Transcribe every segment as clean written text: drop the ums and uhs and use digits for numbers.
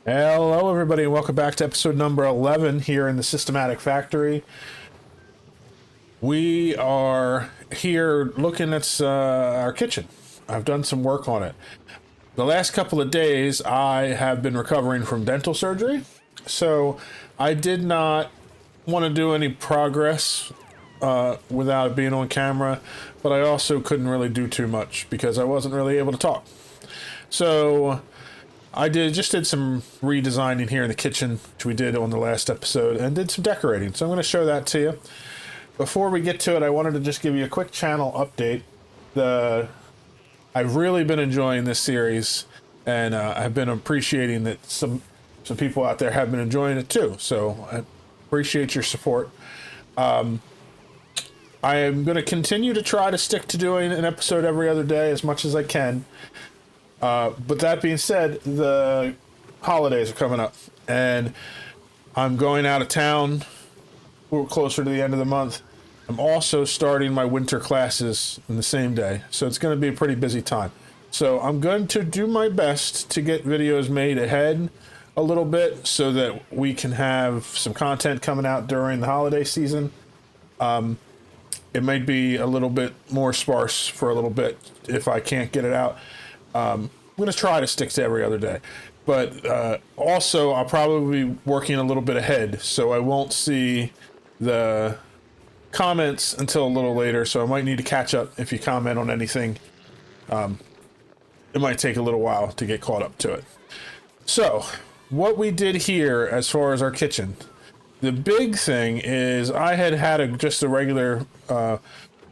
Hello, everybody, and welcome back to episode number 11 here in the Systematic Factory. We are here looking at our kitchen. I've done some work on it. The last couple of days, I have been recovering from dental surgery, so I did not want to do any progress without it being on camera, but I also couldn't really do too much because I wasn't really able to talk. So I just did some redesigning here in the kitchen, which we did on the last episode, and did some decorating. So I'm going to show that to you. Before we get to it, I wanted to just give you a quick channel update. I've really been enjoying this series, and I've been appreciating that some people out there have been enjoying it too. So I appreciate your support. I am going to continue to try to stick to doing an episode every other day as much as I can. But that being said, the holidays are coming up, and I'm going out of town. We're closer to the end of the month. I'm also starting my winter classes in the same day, so it's going to be a pretty busy time. So I'm going to do my best to get videos made ahead a little bit so that we can have some content coming out during the holiday season. It might be a little bit more sparse for a little bit if I can't get it out. I'm going to try to stick to every other day, but also I'll probably be working a little bit ahead, so I won't see the comments until a little later, so I might need to catch up if you comment on anything. It might take a little while to get caught up to it. So what we did here as far as our kitchen, the big thing is I had just a regular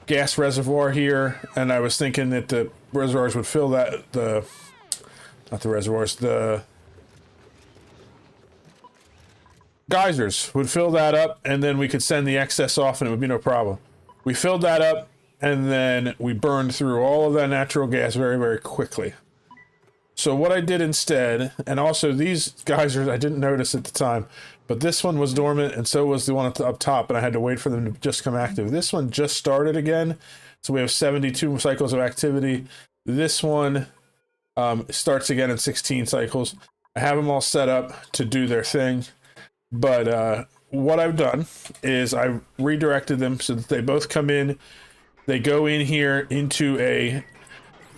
gas reservoir here, and I was thinking that the reservoirs would fill that, the geysers would fill that up, and then we could send the excess off and it would be no problem. We filled that up, and then we burned through all of that natural gas very, very quickly. So what I did instead, and also these geysers I didn't notice at the time, but this one was dormant, and so was the one up top, and I had to wait for them to just come active. This one just started again, so we have 72 cycles of activity. This one starts again in 16 cycles. I have them all set up to do their thing, but what I've done is I redirected them so that they both come in. They go in here into a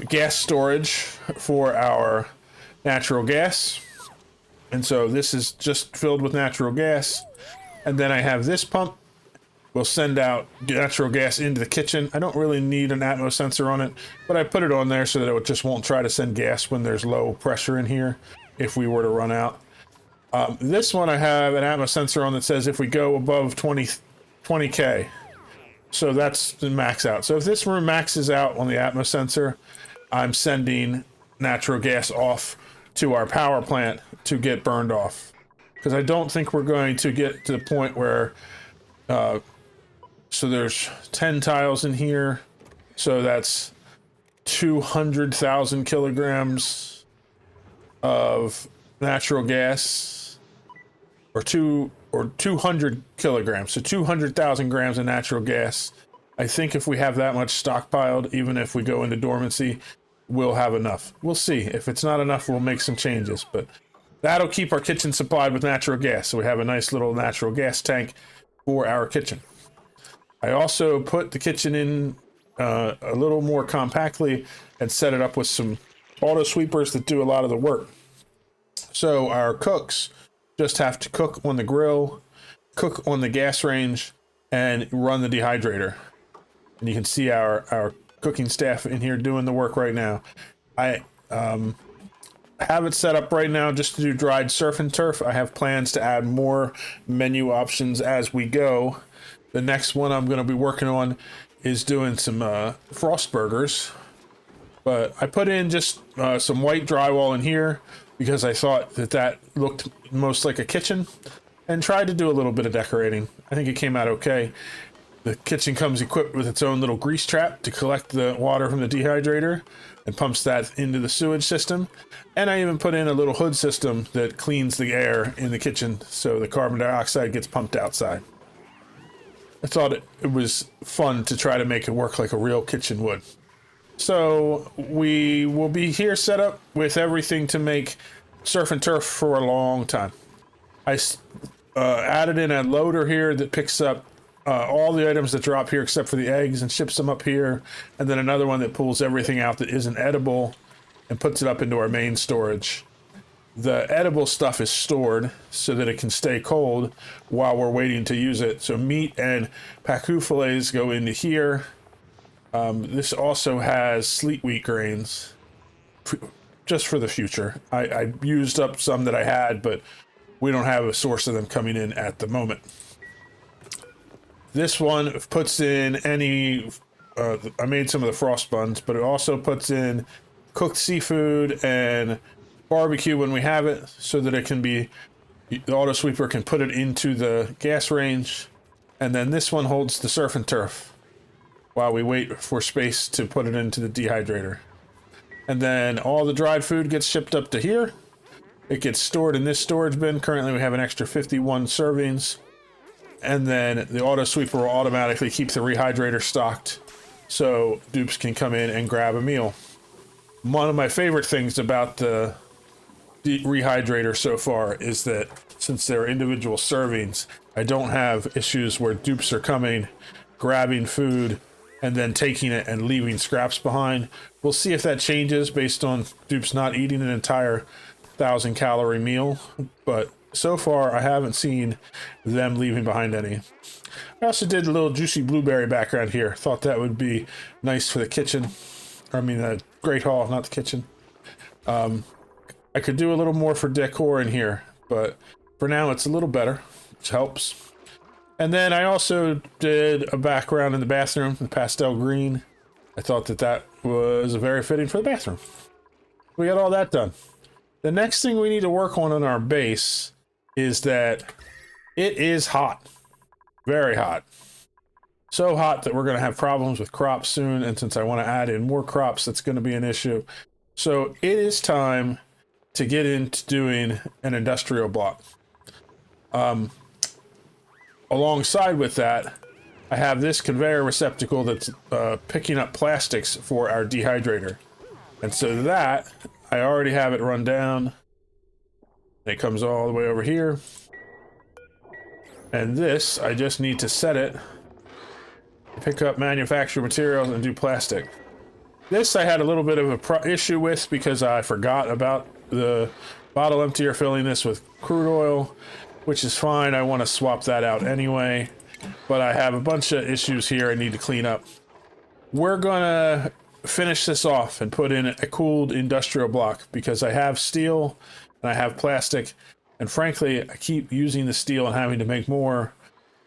gas storage for our natural gas. And so this is just filled with natural gas. And then I have this pump. We'll send out natural gas into the kitchen. I don't really need an atmo sensor on it, but I put it on there so that it just won't try to send gas when there's low pressure in here if we were to run out. This one I have an atmo sensor on that says if we go above 20K. So that's the max out. So if this room maxes out on the atmo sensor, I'm sending natural gas off to our power plant to get burned off. Because I don't think we're going to get to the point where so there's 10 tiles in here, so that's 200,000 kilograms of natural gas, or 200 kilograms, so 200,000 grams of natural gas. I think if we have that much stockpiled, even if we go into dormancy, we'll have enough. We'll see. If it's not enough, we'll make some changes, but that'll keep our kitchen supplied with natural gas, so we have a nice little natural gas tank for our kitchen. I also put the kitchen in a little more compactly and set it up with some auto sweepers that do a lot of the work. So our cooks just have to cook on the grill, cook on the gas range, and run the dehydrator. And you can see our cooking staff in here doing the work right now. I have it set up right now just to do dried surf and turf. I have plans to add more menu options as we go. The next one I'm going to be working on is doing some frost burgers. But I put in just some white drywall in here because I thought that looked most like a kitchen, and tried to do a little bit of decorating. I think it came out okay. The kitchen comes equipped with its own little grease trap to collect the water from the dehydrator and pumps that into the sewage system. And I even put in a little hood system that cleans the air in the kitchen so the carbon dioxide gets pumped outside. I thought it was fun to try to make it work like a real kitchen would. So we will be here set up with everything to make surf and turf for a long time. I added in a loader here that picks up all the items that drop here except for the eggs and ships them up here, and then another one that pulls everything out that isn't edible and puts it up into our main storage. The edible stuff is stored so that it can stay cold while we're waiting to use it. So meat and pacu fillets go into here. This also has sleet wheat grains just for the future. I used up some that I had, but we don't have a source of them coming in at the moment. This one puts in any, I made some of the frost buns, but it also puts in cooked seafood and barbecue when we have it, so that it can be, the auto sweeper can put it into the gas range. And then this one holds the surf and turf while we wait for space to put it into the dehydrator. And then all the dried food gets shipped up to here. It gets stored in this storage bin. Currently we have an extra 51 servings. And then the auto sweeper will automatically keep the rehydrator stocked so dupes can come in and grab a meal. One of my favorite things about the rehydrator so far is that since they're individual servings, I don't have issues where dupes are coming, grabbing food, and then taking it and leaving scraps behind. We'll see if that changes based on dupes not eating an entire 1,000-calorie meal, but so far I haven't seen them leaving behind any. I also did a little juicy blueberry background here. Thought that would be nice for the kitchen. I mean, the Great Hall, not the kitchen. I could do a little more for decor in here, but for now it's a little better, which helps. And then I also did a background in the bathroom, the pastel green. I thought that that was very fitting for the bathroom. We got all that done. The next thing we need to work on our base is that it is hot. Very hot. So hot that we're going to have problems with crops soon, and since I want to add in more crops, that's going to be an issue. So it is time to get into doing an industrial block. Alongside with that, I have this conveyor receptacle that's picking up plastics for our dehydrator. And so that, I already have it run down. It comes all the way over here. And this, I just need to set it, pick up manufactured materials, and do plastic. This I had a little bit of a issue with because I forgot about the bottle emptier filling this with crude oil, which is fine. I want to swap that out anyway, but I have a bunch of issues here I need to clean up. We're gonna finish this off and put in a cooled industrial block because I have steel and I have plastic, and frankly I keep using the steel and having to make more.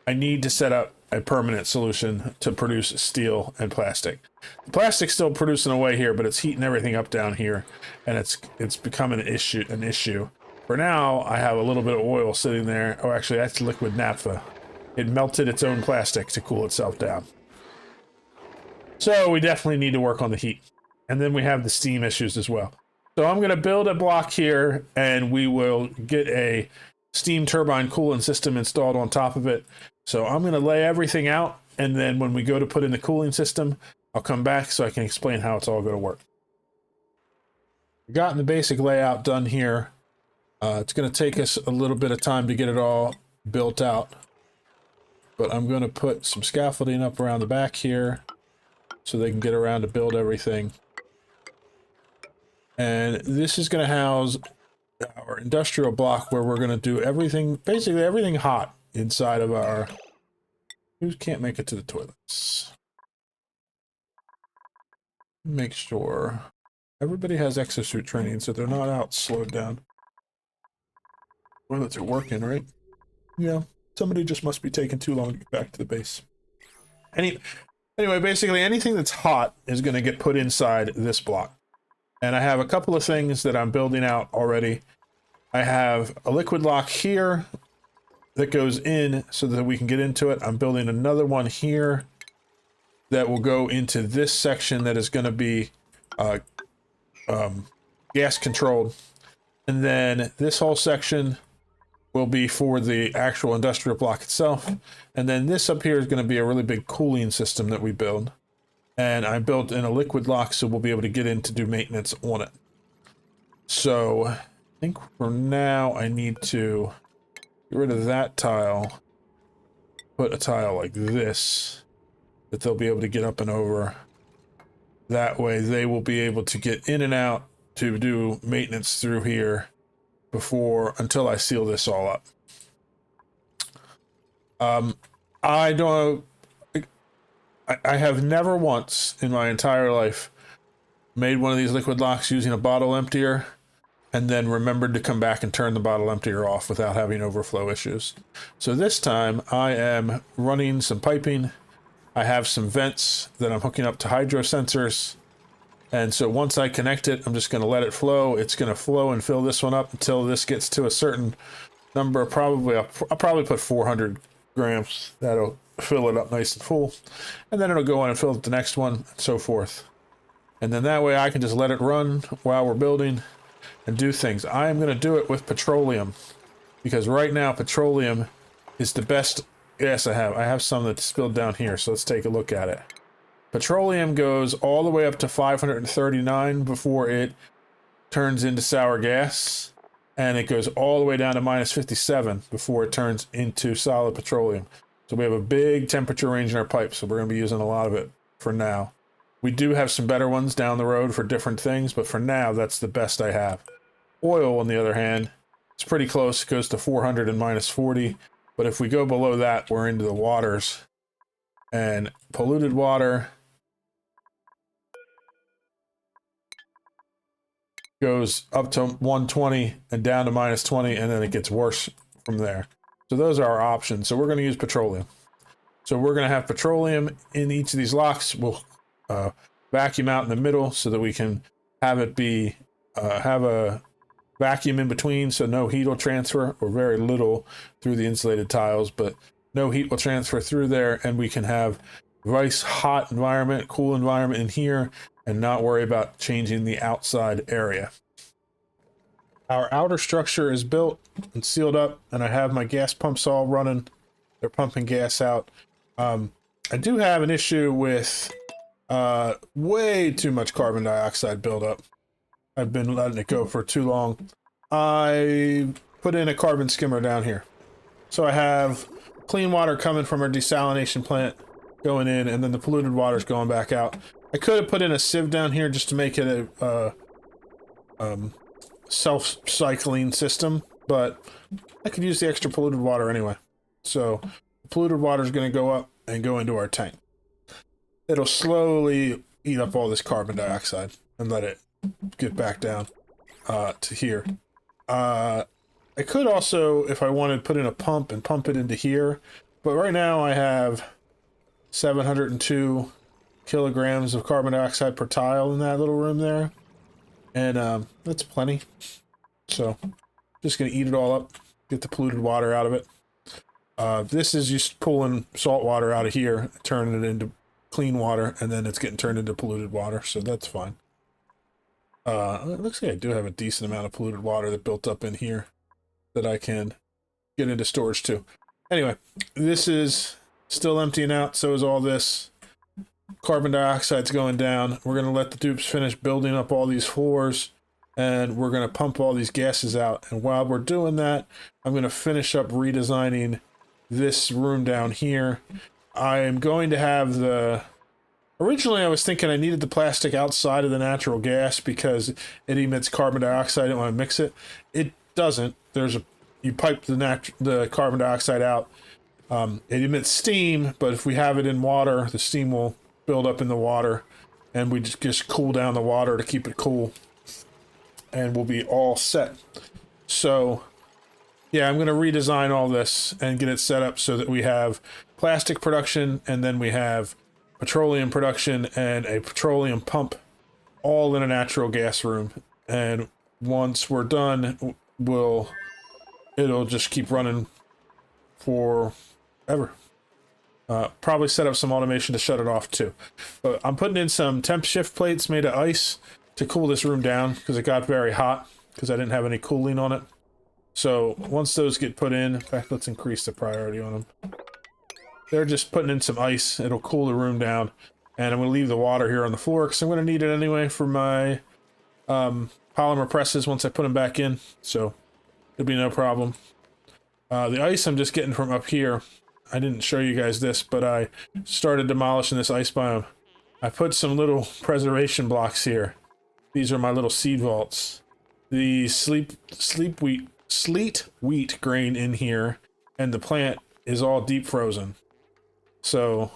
I need to set up a permanent solution to produce steel and plastic. The plastic's still producing away here, but it's heating everything up down here, and it's becoming an issue. For now, I have a little bit of oil sitting there. Oh, actually, that's liquid naphtha. It melted its own plastic to cool itself down. So we definitely need to work on the heat. And then we have the steam issues as well. So I'm going to build a block here, and we will get a steam turbine cooling system installed on top of it. So I'm going to lay everything out, and then when we go to put in the cooling system, I'll come back so I can explain how it's all going to work. We've gotten the basic layout done here. It's going to take us a little bit of time to get it all built out, but I'm going to put some scaffolding up around the back here so they can get around to build everything. And this is going to house our industrial block where we're going to do everything, basically everything hot inside of our... Who can't make it to the toilets? Make sure everybody has exosuit training so they're not out slowed down. Toilets are working, right? Yeah, somebody just must be taking too long to get back to the base. Anyway, basically anything that's hot is going to get put inside this block. And I have a couple of things that I'm building out already. I have a liquid lock here that goes in so that we can get into it. I'm building another one here that will go into this section that is going to be gas controlled. And then this whole section will be for the actual industrial block itself. And then this up here is going to be a really big cooling system that we build. And I built in a liquid lock so we'll be able to get in to do maintenance on it. So think for now I need to get rid of that tile, put a tile like this that they'll be able to get up and over. That way they will be able to get in and out to do maintenance through here until I seal this all up. I don't, I have never once in my entire life made one of these liquid locks using a bottle emptier and then remembered to come back and turn the bottle emptier off without having overflow issues. So this time I am running some piping. I have some vents that I'm hooking up to hydro sensors. And so once I connect it, I'm just going to let it flow. It's going to flow and fill this one up until this gets to a certain number. Probably, I'll probably put 400 grams. That'll fill it up nice and full. And then it'll go on and fill the next one, and so forth. And then that way I can just let it run while we're building and do things. I am going to do it with petroleum because right now petroleum is the best gas I have. I have some that's spilled down here, so let's take a look at it. Petroleum goes all the way up to 539 before it turns into sour gas, and it goes all the way down to minus 57 before it turns into solid petroleum. So we have a big temperature range in our pipe, so we're going to be using a lot of it for now. We do have some better ones down the road for different things, but for now, that's the best I have. Oil, on the other hand, it's pretty close. It goes to 400 and minus 40. But if we go below that, we're into the waters. And polluted water goes up to 120 and down to minus 20, and then it gets worse from there. So those are our options. So we're going to use petroleum. So we're going to have petroleum in each of these locks. We'll vacuum out in the middle so that we can have it be have a vacuum in between, so no heat will transfer, or very little through the insulated tiles, but no heat will transfer through there, and we can have nice hot environment, cool environment in here, and not worry about changing the outside area. Our outer structure is built and sealed up, and I have my gas pumps all running. They're pumping gas out. I do have an issue with way too much carbon dioxide buildup. I've been letting it go for too long. I put in a carbon skimmer down here. So I have clean water coming from our desalination plant going in, and then the polluted water is going back out. I could have put in a sieve down here just to make it a self-cycling system, but I could use the extra polluted water anyway. So the polluted water is going to go up and go into our tank. It'll slowly eat up all this carbon dioxide and let it get back down to here. I could also, if I wanted, put in a pump and pump it into here, but right now I have 702 kilograms of carbon dioxide per tile in that little room there, and that's plenty. So just gonna eat it all up, get the polluted water out of it. This is just pulling salt water out of here, turning it into clean water, and then it's getting turned into polluted water, so that's fine. It looks like I do have a decent amount of polluted water that built up in here that I can get into storage too. Anyway, this is still emptying out, so is all this. Carbon dioxide's going down. We're going to let the dupes finish building up all these floors, and we're going to pump all these gases out. And while we're doing that, I'm going to finish up redesigning this room down here. I am going to have the... Originally, I was thinking I needed the plastic outside of the natural gas because it emits carbon dioxide. I didn't want to mix it. It doesn't. You pipe the carbon dioxide out. It emits steam, but if we have it in water, the steam will build up in the water, and we just cool down the water to keep it cool, and we'll be all set. So, yeah, I'm going to redesign all this and get it set up so that we have plastic production, and then we have petroleum production and a petroleum pump all in a natural gas room. And once we're done, it'll just keep running forever. Probably set up some automation to shut it off too. But I'm putting in some temp shift plates made of ice to cool this room down because it got very hot because I didn't have any cooling on it. So once those get put in fact, let's increase the priority on them. They're just putting in some ice. It'll cool the room down. And I'm going to leave the water here on the floor because I'm going to need it anyway for my polymer presses once I put them back in, so there'll be no problem. The ice I'm just getting from up here. I didn't show you guys this, but I started demolishing this ice biome. I put some little preservation blocks here. These are my little seed vaults. The sleet wheat grain in here, and the plant is all deep frozen. So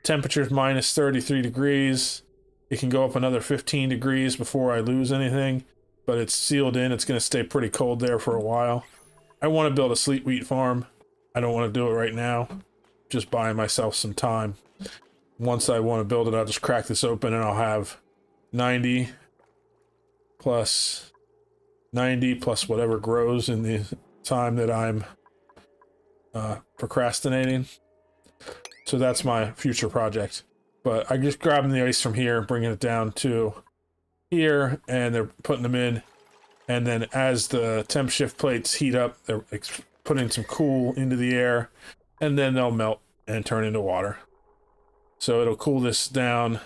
temperature's minus 33 degrees. It can go up another 15 degrees before I lose anything, but it's sealed in. It's going to stay pretty cold there for a while. I want to build a sleet wheat farm. I don't want to do it right now. Just buying myself some time. Once I want to build it, I'll just crack this open and I'll have 90 plus whatever grows in the time that I'm procrastinating. So that's my future project. But I just grabbing the ice from here, bringing it down to here, and they're putting them in. And then as the temp shift plates heat up, they're putting some cool into the air, and then they'll melt and turn into water. So it'll cool this down.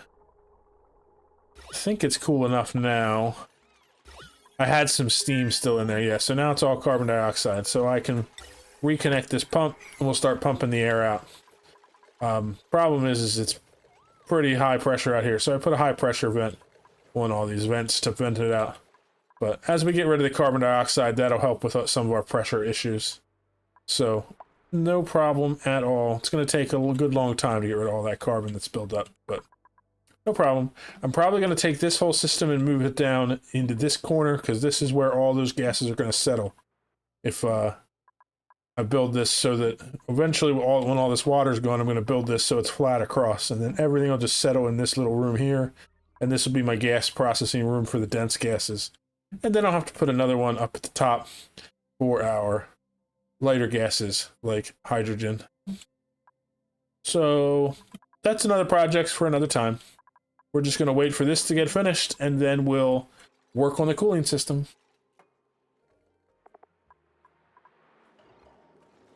I think it's cool enough now. I had some steam still in there, yeah. So now it's all carbon dioxide. So I can reconnect this pump, and we'll start pumping the air out. Problem is it's pretty high pressure out here. So I put a high pressure vent on all these vents to vent it out. But as we get rid of the carbon dioxide, that'll help with some of our pressure issues. So no problem at all. It's going to take a good long time to get rid of all that carbon that's built up, but no problem. I'm probably going to take this whole system and move it down into this corner, because this is where all those gases are going to settle. If I build this so that eventually when all this water is gone, I'm going to build this so it's flat across, and then everything will just settle in this little room here, and this will be my gas processing room for the dense gases. And then I'll have to put another one up at the top for our lighter gases like hydrogen. So that's another project for another time. We're just going to wait for this to get finished, and then we'll work on the cooling system.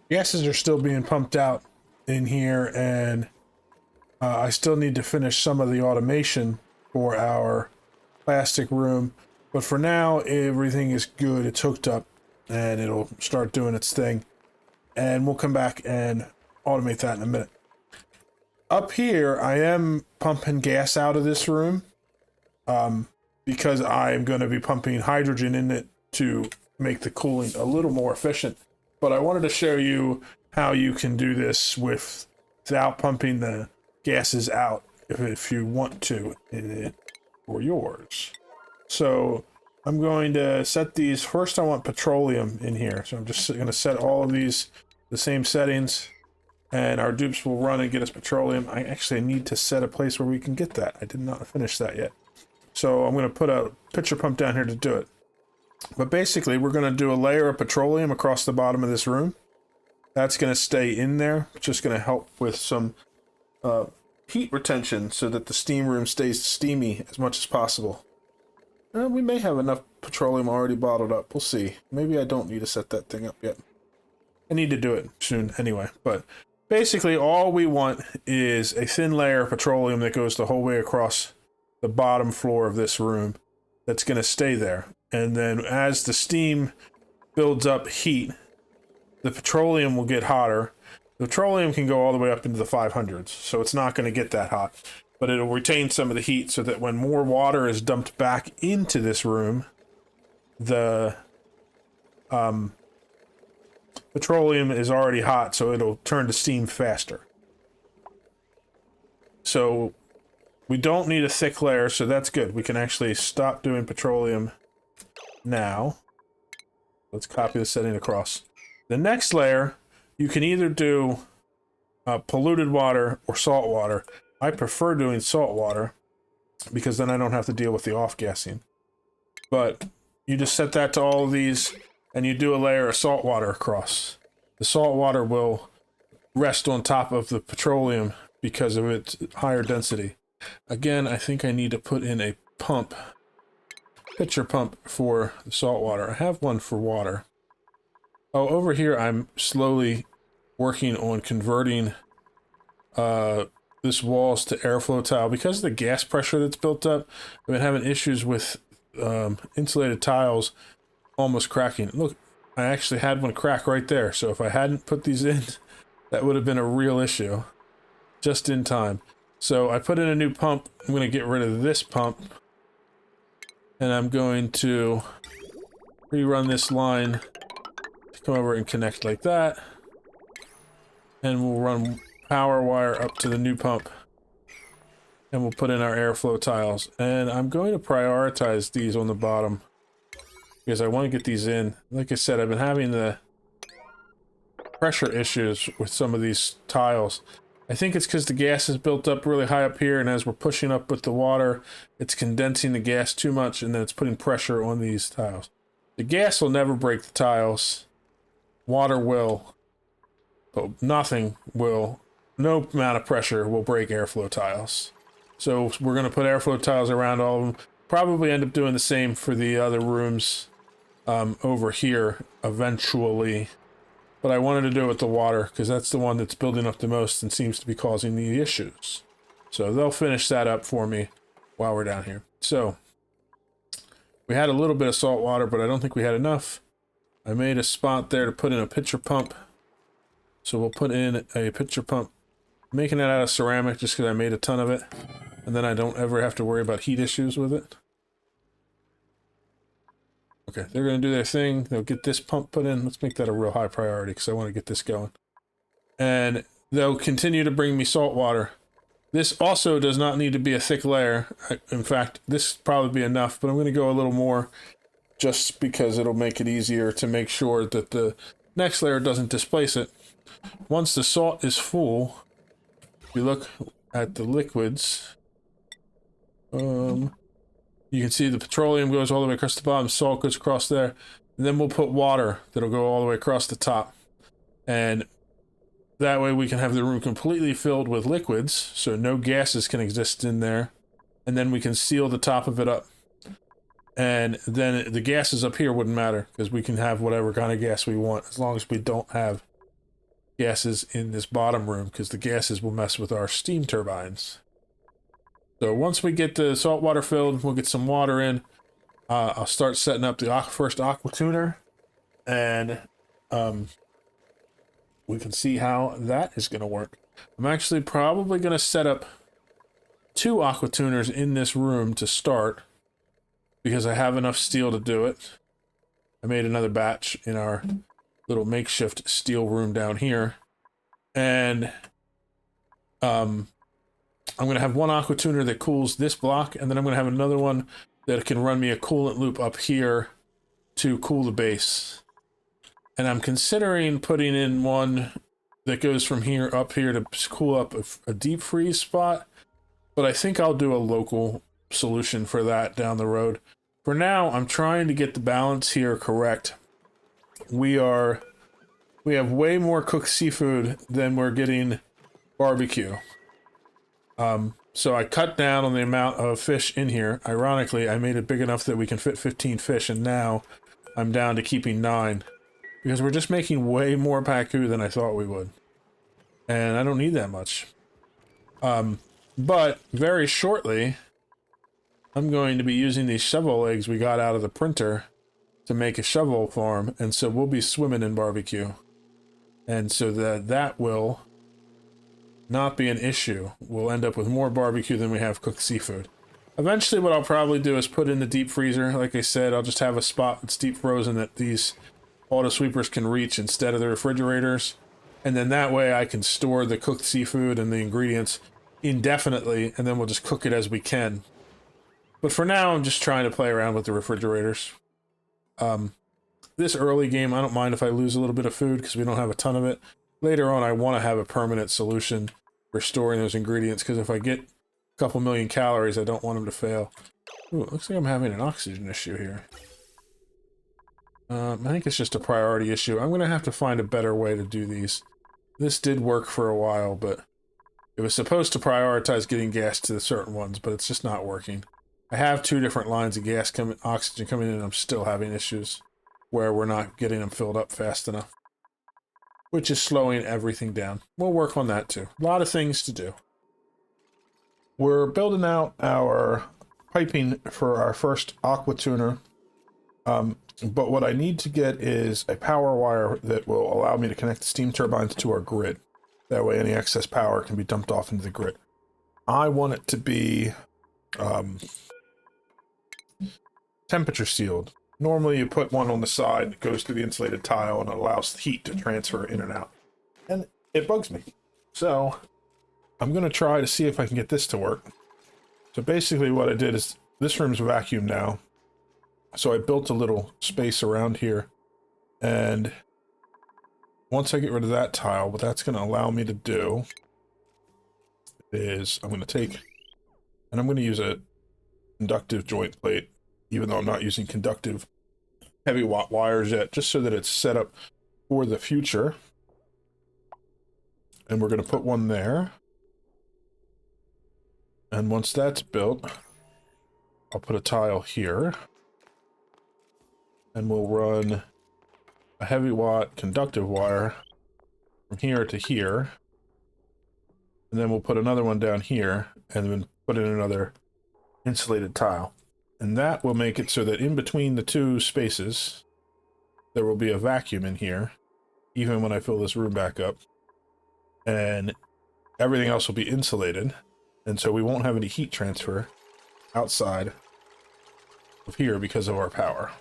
Gases are still being pumped out in here, and I still need to finish some of the automation for our plastic room. But for now, everything is good. It's hooked up, and it'll start doing its thing. And we'll come back and automate that in a minute. Up here, I am pumping gas out of this room because I am going to be pumping hydrogen in it to make the cooling a little more efficient. But I wanted to show you how you can do this without pumping the gases out if you want to for yours. So I'm going to set these. First, I want petroleum in here. So I'm just going to set all of these the same settings, and our dupes will run and get us petroleum. I actually need to set a place where we can get that. I did not finish that yet. So I'm going to put a pitcher pump down here to do it. But basically, we're going to do a layer of petroleum across the bottom of this room. That's going to stay in there. It's just going to help with some heat retention so that the steam room stays steamy as much as possible. We may have enough petroleum already bottled up. We'll see. Maybe I don't need to set that thing up yet. I need to do it soon anyway. But basically, all we want is a thin layer of petroleum that goes the whole way across the bottom floor of this room. That's going to stay there. And then as the steam builds up heat, the petroleum will get hotter. The petroleum can go all the way up into the 500s, so it's not going to get that hot. But it'll retain some of the heat so that when more water is dumped back into this room, the petroleum is already hot, so it'll turn to steam faster. So we don't need a thick layer, so that's good. We can actually stop doing petroleum now. Let's copy the setting across. The next layer, you can either do polluted water or salt water. I prefer doing salt water because then I don't have to deal with the off-gassing. But you just set that to all of these, and you do a layer of salt water across. The salt water will rest on top of the petroleum because of its higher density. Again, I think I need to put in a pump, pitcher pump for the salt water. I have one for water. Oh, over here I'm slowly working on converting this walls to airflow tile. Because of the gas pressure that's built up, I've been having issues with insulated tiles almost cracking. Look, I actually had one crack right there. So if I hadn't put these in, that would have been a real issue. Just in time. So I put in a new pump. I'm going to get rid of this pump. And I'm going to rerun this line to come over and connect like that. And we'll run power wire up to the new pump. And we'll put in our airflow tiles. And I'm going to prioritize these on the bottom, because I want to get these in. Like I said, I've been having the pressure issues with some of these tiles. I think it's because the gas is built up really high up here, and as we're pushing up with the water, it's condensing the gas too much, and then it's putting pressure on these tiles. The gas will never break the tiles. Water will. But nothing will. No amount of pressure will break airflow tiles. So we're going to put airflow tiles around all of them. Probably end up doing the same for the other rooms over here eventually. But I wanted to do it with the water, because that's the one that's building up the most and seems to be causing the issues. So they'll finish that up for me while we're down here. So we had a little bit of salt water, but I don't think we had enough. I made a spot there to put in a pitcher pump. So we'll put in a pitcher pump, making it out of ceramic just because I made a ton of it. And then I don't ever have to worry about heat issues with it. Okay, they're going to do their thing. They'll get this pump put in. Let's make that a real high priority because I want to get this going. And they'll continue to bring me salt water. This also does not need to be a thick layer. In fact, this will probably be enough, but I'm going to go a little more just because it'll make it easier to make sure that the next layer doesn't displace it. Once the salt is full, if you look at the liquids, you can see the petroleum goes all the way across the bottom, salt goes across there, and then we'll put water that'll go all the way across the top. And that way we can have the room completely filled with liquids, so no gases can exist in there. And then we can seal the top of it up. And then the gases up here wouldn't matter, because we can have whatever kind of gas we want, as long as we don't have gases in this bottom room, because the gases will mess with our steam turbines. So once we get the salt water filled, we'll get some water in. I'll start setting up the first aqua tuner, and we can see how that is going to work. I'm actually probably going to set up 2 aqua tuners in this room to start, because I have enough steel to do it. I made another batch in our little makeshift steel room down here, and I'm going to have one aqua tuner that cools this block, and then I'm going to have another one that can run me a coolant loop up here to cool the base. And I'm considering putting in one that goes from here up here to cool up a deep freeze spot, but I think I'll do a local solution for that down the road. For now, I'm trying to get the balance here correct. We have way more cooked seafood than we're getting barbecue. So I cut down on the amount of fish in here. Ironically, I made it big enough that we can fit 15 fish, and now I'm down to keeping 9. Because we're just making way more paku than I thought we would. And I don't need that much. But very shortly, I'm going to be using these shovel eggs we got out of the printer to make a shovel farm, and so we'll be swimming in barbecue. And so that will not be an issue. We'll end up with more barbecue than we have cooked seafood. Eventually what I'll probably do is put in the deep freezer. Like I said, I'll just have a spot that's deep frozen that these auto sweepers can reach instead of the refrigerators. And then that way I can store the cooked seafood and the ingredients indefinitely, and then we'll just cook it as we can. But for now, I'm just trying to play around with the refrigerators. This early game, I don't mind if I lose a little bit of food because we don't have a ton of it. Later on, I want to have a permanent solution for storing those ingredients, because if I get a couple million calories, I don't want them to fail. Ooh, it looks like I'm having an oxygen issue here. I think it's just a priority issue. I'm going to have to find a better way to do these. This did work for a while, but it was supposed to prioritize getting gas to the certain ones, but it's just not working. I have 2 different lines of oxygen coming in, and I'm still having issues where we're not getting them filled up fast enough, which is slowing everything down. We'll work on that too. A lot of things to do. We're building out our piping for our first aqua tuner. But what I need to get is a power wire that will allow me to connect the steam turbines to our grid. That way any excess power can be dumped off into the grid. I want it to be temperature sealed. Normally you put one on the side that goes through the insulated tile and it allows heat to transfer in and out. And it bugs me. So I'm going to try to see if I can get this to work. So basically what I did is, this room's vacuumed now. So I built a little space around here. And once I get rid of that tile, what that's going to allow me to do is I'm going to take, and I'm going to use a conductive joint plate, even though I'm not using conductive heavy watt wires yet, just so that it's set up for the future. And we're going to put one there. And once that's built, I'll put a tile here. And we'll run a heavy watt conductive wire from here to here. And then we'll put another one down here and then put in another insulated tile. And that will make it so that in between the two spaces, there will be a vacuum in here, even when I fill this room back up. And everything else will be insulated. And so we won't have any heat transfer outside of here because of our power.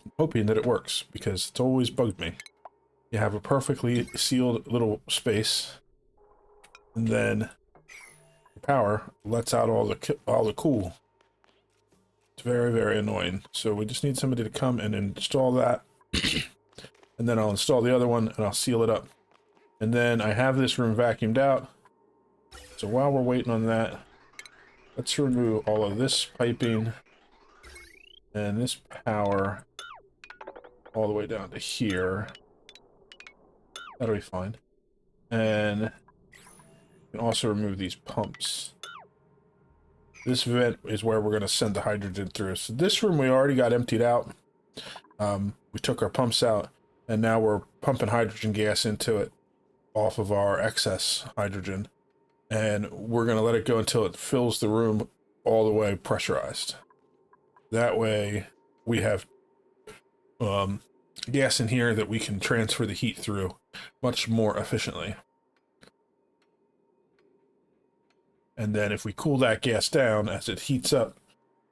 I'm hoping that it works, because it's always bugged me. You have a perfectly sealed little space, and then the power lets out all the cool. It's very, very annoying. So we just need somebody to come and install that. And then I'll install the other one and I'll seal it up. And then I have this room vacuumed out. So while we're waiting on that, let's remove all of this piping and this power all the way down to here. That'll be fine. And you can also remove these pumps. This vent is where we're going to send the hydrogen through. So this room we already got emptied out. We took our pumps out, and now we're pumping hydrogen gas into it off of our excess hydrogen. And we're going to let it go until it fills the room all the way pressurized. That way we have gas in here that we can transfer the heat through much more efficiently. And then if we cool that gas down as it heats up,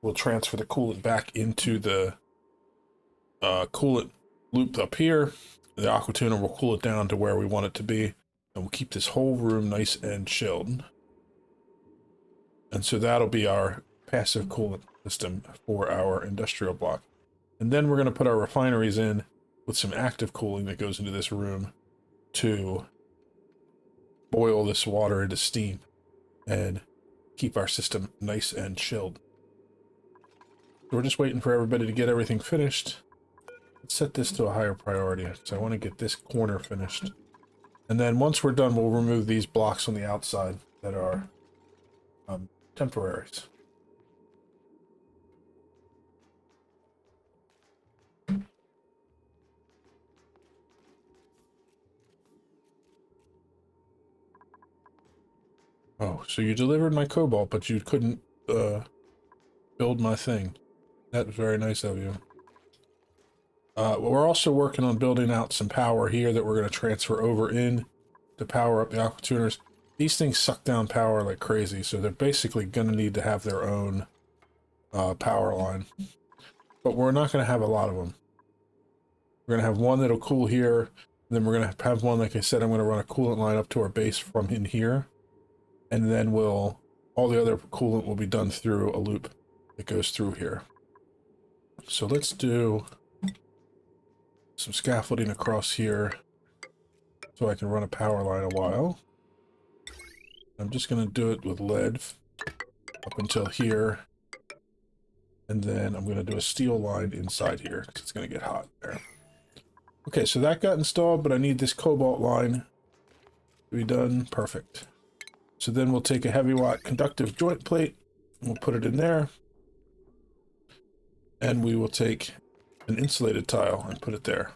we'll transfer the coolant back into the coolant loop up here. The aqua tuner will cool it down to where we want it to be, and we'll keep this whole room nice and chilled. And so that'll be our passive coolant system for our industrial block. And then we're going to put our refineries in with some active cooling that goes into this room to boil this water into steam and keep our system nice and chilled. So we're just waiting for everybody to get everything finished. Let's set this to a higher priority. So I want to get this corner finished. And then once we're done, we'll remove these blocks on the outside that are temporaries. Oh, so you delivered my cobalt, but you couldn't build my thing. That was very nice of you. We're also working on building out some power here that we're going to transfer over in to power up the aqua tuners. These things suck down power like crazy, so they're basically going to need to have their own power line. But we're not going to have a lot of them. We're going to have one that'll cool here, and then we're going to have one, like I said, I'm going to run a coolant line up to our base from in here. And then all the other coolant will be done through a loop that goes through here. So let's do some scaffolding across here so I can run a power line a while. I'm just going to do it with lead up until here. And then I'm going to do a steel line inside here because it's going to get hot there. Okay, so that got installed, but I need this cobalt line to be done. Perfect. So then we'll take a heavy watt conductive joint plate, and we'll put it in there. And we will take an insulated tile and put it there.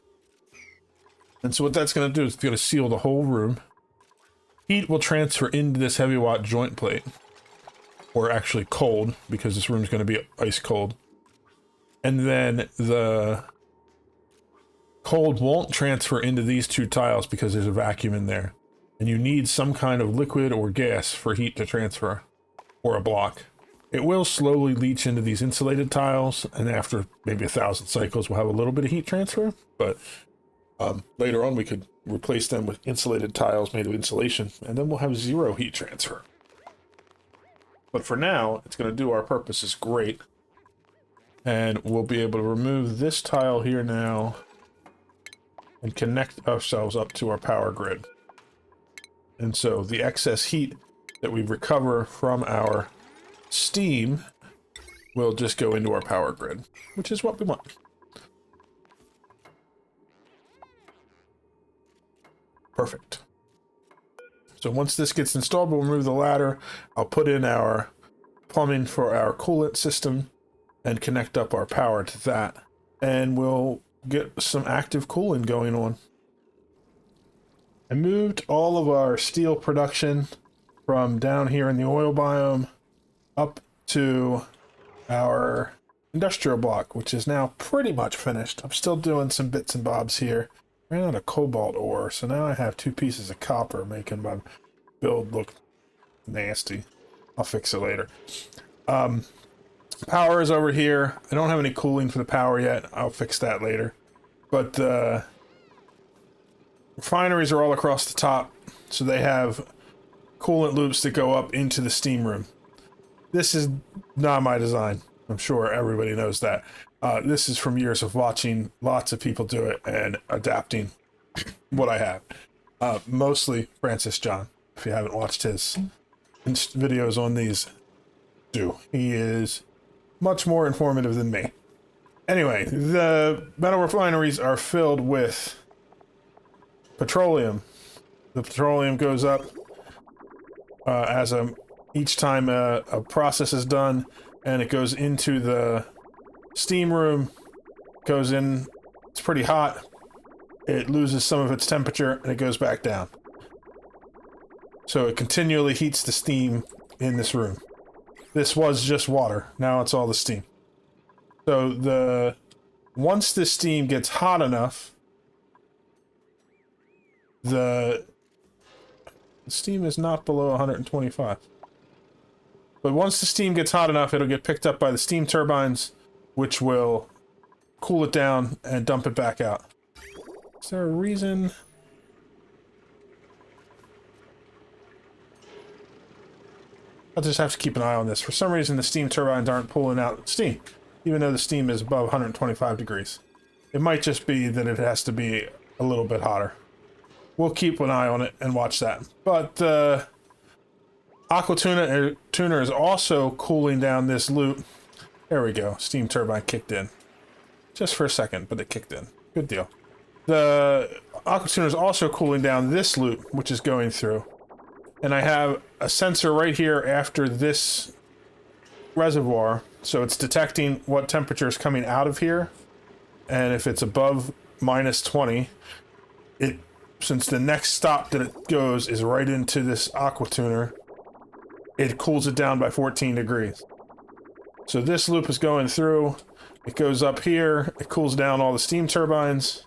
And so what that's going to do is it's going to seal the whole room. Heat will transfer into this heavy watt joint plate. or actually cold, because this room's going to be ice cold. And then the cold won't transfer into these two tiles because there's a vacuum in there. And you need some kind of liquid or gas for heat to transfer, or a block. It will slowly leach into these insulated tiles, and after maybe 1,000 cycles, we'll have a little bit of heat transfer. But later on, we could replace them with insulated tiles made of insulation, and then we'll have 0 heat transfer. But for now, it's going to do our purposes great. And we'll be able to remove this tile here now and connect ourselves up to our power grid. And so the excess heat that we recover from our steam will just go into our power grid, which is what we want. Perfect. So once this gets installed, we'll remove the ladder. I'll put in our plumbing for our coolant system and connect up our power to that. And we'll get some active cooling going on. I moved all of our steel production from down here in the oil biome up to our industrial block, which is now pretty much finished. I'm still doing some bits and bobs here. Ran out of cobalt ore, so now I have 2 pieces of copper, making my build look nasty. I'll fix it later. Power is over here. I don't have any cooling for the power yet. I'll fix that later. But the refineries are all across the top, so they have coolant loops that go up into the steam room. This is not my design. I'm sure everybody knows that. This is from years of watching lots of people do it and adapting what I have. Mostly Francis John. If you haven't watched his videos on these, do. He is much more informative than me. Anyway, the metal refineries are filled with petroleum. The petroleum goes up each time a process is done, and it goes into the steam room, goes in, it's pretty hot, it loses some of its temperature, and it goes back down. So it continually heats the steam in this room. This was just water, now it's all the steam. So once the steam gets hot enough, the steam is not below 125. But once the steam gets hot enough, it'll get picked up by the steam turbines, which will cool it down and dump it back out. Is there a reason? I'll just have to keep an eye on this. For some reason, the steam turbines aren't pulling out steam, even though the steam is above 125 degrees. It might just be that it has to be a little bit hotter. We'll keep an eye on it and watch that. But the aqua tuner is also cooling down this loop. There we go. Steam turbine kicked in. Just for a second, but it kicked in. Good deal. The aqua tuner is also cooling down this loop, which is going through. And I have a sensor right here after this reservoir. So it's detecting what temperature is coming out of here. And if it's above minus 20, since the next stop that it goes is right into this aqua tuner, it cools it down by 14 degrees. So this loop is going through, it goes up here, it cools down all the steam turbines,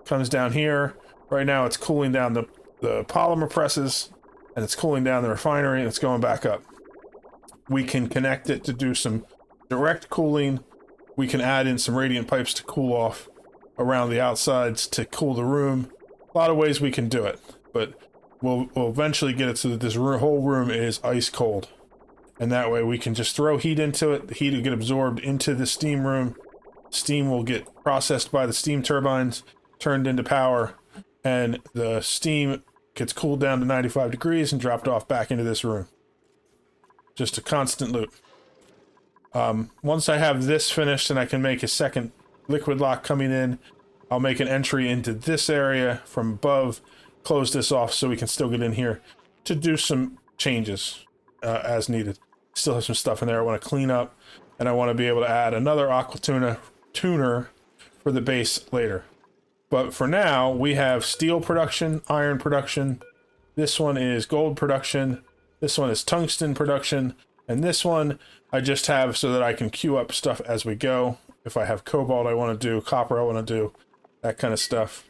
comes down here. Right now it's cooling down the polymer presses, and it's cooling down the refinery, and it's going back up. We can connect it to do some direct cooling. We can add in some radiant pipes to cool off around the outsides to cool the room. A lot of ways we can do it, but we'll eventually get it so that this whole room is ice cold. And that way we can just throw heat into it. The heat will get absorbed into the steam room. Steam will get processed by the steam turbines, turned into power, and the steam gets cooled down to 95 degrees and dropped off back into this room. Just a constant loop. Once I have this finished and I can make a second liquid lock coming in, I'll make an entry into this area from above, close this off so we can still get in here to do some changes as needed. Still have some stuff in there I want to clean up, and I want to be able to add another aqua tuner for the base later. But for now, we have steel production, iron production. This one is gold production. This one is tungsten production. And this one I just have so that I can queue up stuff as we go. If I have cobalt I want to do, copper I want to do, that kind of stuff.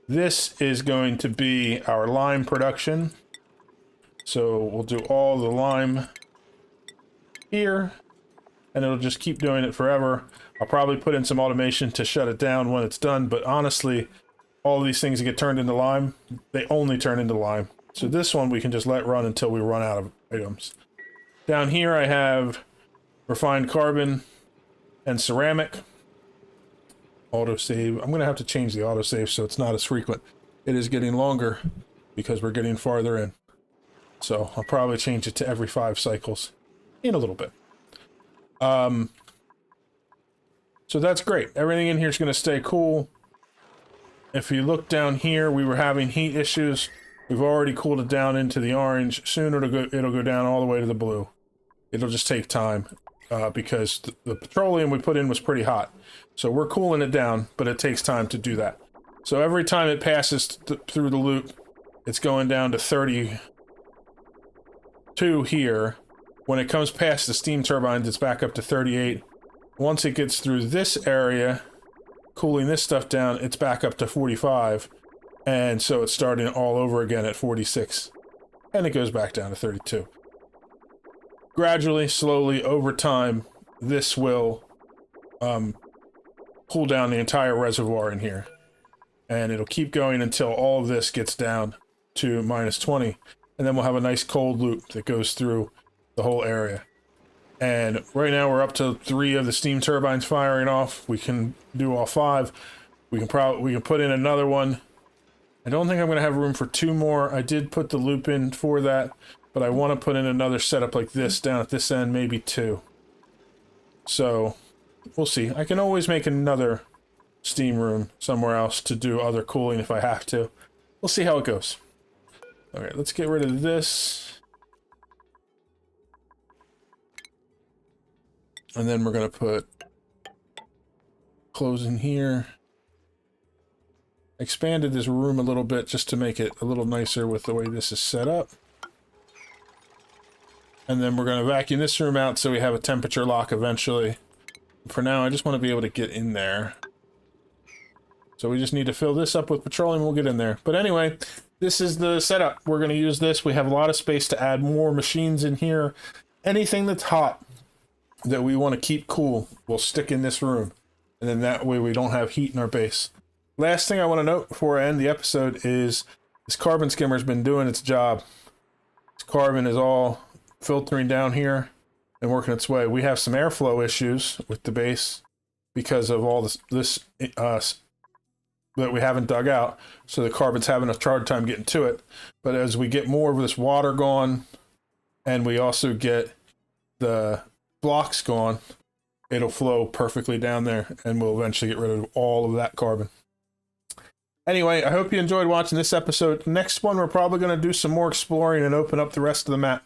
This is going to be our lime production. So we'll do all the lime here, and it'll just keep doing it forever. I'll probably put in some automation to shut it down when it's done, but honestly, all these things that get turned into lime, they only turn into lime. So this one we can just let run until we run out of items. Down here I have refined carbon and ceramic. Autosave. I'm going to have to change the autosave so it's not as frequent. It is getting longer because we're getting farther in. So I'll probably change it to every 5 cycles in a little bit. So that's great. Everything in here is going to stay cool. If you look down here, we were having heat issues. We've already cooled it down into the orange. Soon it'll go down all the way to the blue. It'll just take time because the petroleum we put in was pretty hot. So we're cooling it down, but it takes time to do that. So every time it passes through the loop, it's going down to 32 here. When it comes past the steam turbines, it's back up to 38. Once it gets through this area, cooling this stuff down, it's back up to 45. And so it's starting all over again at 46. And it goes back down to 32. Gradually, slowly, over time, this will cool down the entire reservoir in here. And it'll keep going until all of this gets down to -20. And then we'll have a nice cold loop that goes through the whole area. And right now we're up to 3 of the steam turbines firing off. We can do all 5. We can put in another one. I don't think I'm going to have room for 2 more. I did put the loop in for that, but I want to put in another setup like this down at this end, maybe 2. So we'll see. I can always make another steam room somewhere else to do other cooling if I have to. We'll see how it goes. Alright, let's get rid of this. And then we're going to put close in here. Expanded this room a little bit just to make it a little nicer with the way this is set up. And then we're going to vacuum this room out so we have a temperature lock eventually. For now, I just want to be able to get in there. So we just need to fill this up with petroleum, we'll get in there. But anyway, this is the setup. We're going to use this. We have a lot of space to add more machines in here. Anything that's hot that we want to keep cool, we'll stick in this room. And then that way we don't have heat in our base. Last thing I want to note before I end the episode is this carbon skimmer's been doing its job. This carbon is all filtering down here and working its way. We have some airflow issues with the base because of all this that we haven't dug out. So the carbon's having a hard time getting to it. But as we get more of this water gone and we also get the blocks gone, it'll flow perfectly down there and we'll eventually get rid of all of that carbon. Anyway, I hope you enjoyed watching this episode. Next one, we're probably going to do some more exploring and open up the rest of the map.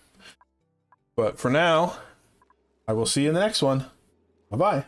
But for now, I will see you in the next one. Bye-bye.